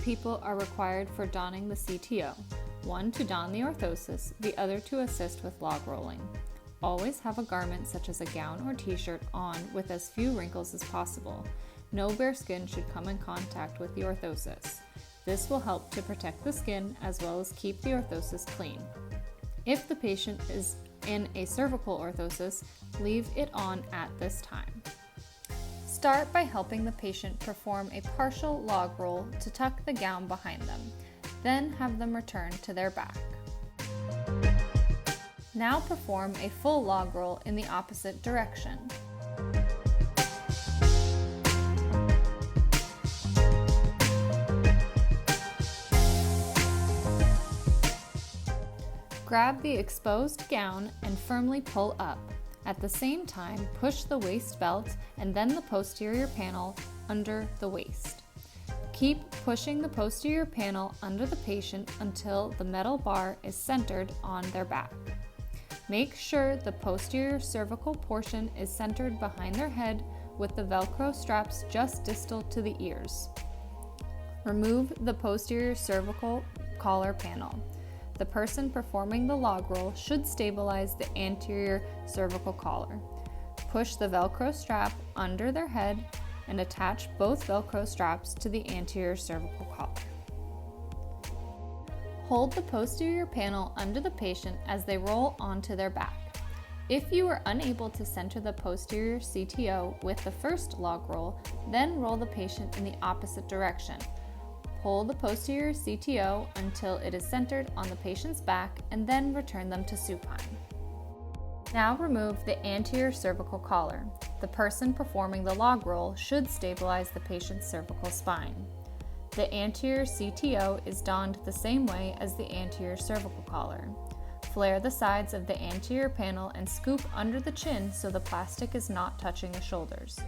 people are required for donning the CTO. One to don the orthosis, the other to assist with log rolling. Always have a garment such as a gown or t-shirt on with as few wrinkles as possible. No bare skin should come in contact with the orthosis. This will help to protect the skin as well as keep the orthosis clean. If the patient is in a cervical orthosis, leave it on at this time. Start by helping the patient perform a partial log roll to tuck the gown behind them, then have them return to their back. Now perform a full log roll in the opposite direction. Grab the exposed gown and firmly pull up. At the same time, push the waist belt and then the posterior panel under the waist. Keep pushing the posterior panel under the patient until the metal bar is centered on their back. Make sure the posterior cervical portion is centered behind their head with the Velcro straps just distal to the ears. Remove the posterior cervical collar panel. The person performing the log roll should stabilize the anterior cervical collar. Push the Velcro strap under their head and attach both Velcro straps to the anterior cervical collar. Hold the posterior panel under the patient as they roll onto their back. If you are unable to center the posterior CTO with the first log roll, then roll the patient in the opposite direction. Pull the posterior CTO until it is centered on the patient's back and then return them to supine. Now remove the anterior cervical collar. The person performing the log roll should stabilize the patient's cervical spine. The anterior CTO is donned the same way as the anterior cervical collar. Flare the sides of the anterior panel and scoop under the chin so the plastic is not touching the shoulders.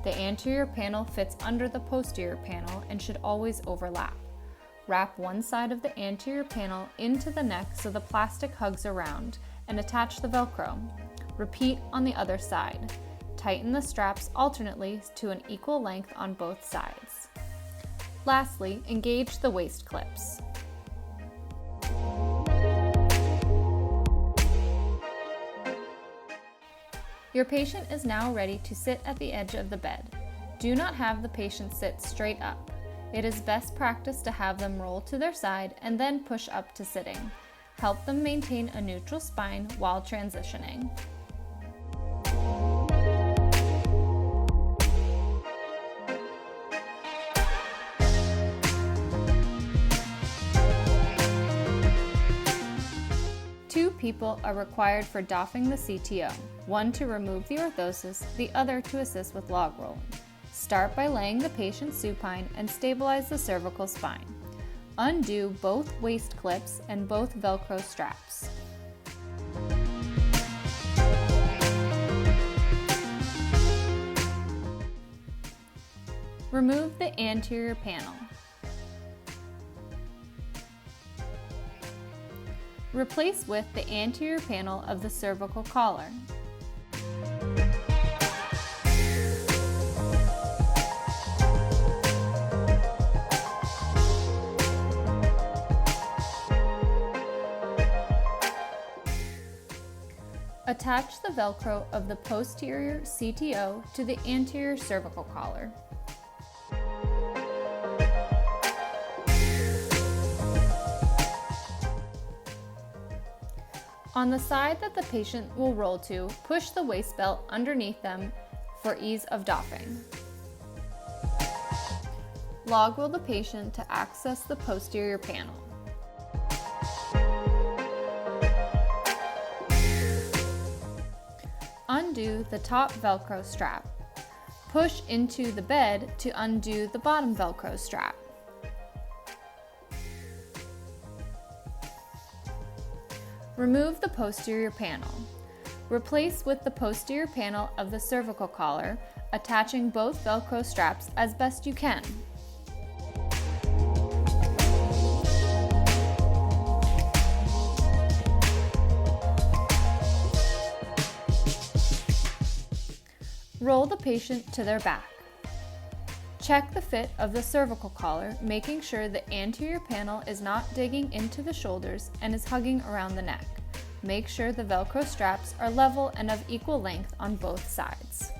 The anterior panel fits under the posterior panel and should always overlap. Wrap one side of the anterior panel into the neck so the plastic hugs around and attach the Velcro. Repeat on the other side. Tighten the straps alternately to an equal length on both sides. Lastly, engage the waist clips. Your patient is now ready to sit at the edge of the bed. Do not have the patient sit straight up. It is best practice to have them roll to their side and then push up to sitting. Help them maintain a neutral spine while transitioning. Two people are required for doffing the CTO, one to remove the orthosis, the other to assist with log rolling. Start by laying the patient supine and stabilize the cervical spine. Undo both waist clips and both Velcro straps. Remove the anterior panel. Replace with the anterior panel of the cervical collar. Attach the Velcro of the posterior CTO to the anterior cervical collar. On the side that the patient will roll to, push the waist belt underneath them for ease of doffing. Log roll the patient to access the posterior panel. Undo the top Velcro strap. Push into the bed to undo the bottom Velcro strap. Remove the posterior panel. Replace with the posterior panel of the cervical collar, attaching both Velcro straps as best you can. Roll the patient to their back. Check the fit of the cervical collar, making sure the anterior panel is not digging into the shoulders and is hugging around the neck. Make sure the Velcro straps are level and of equal length on both sides.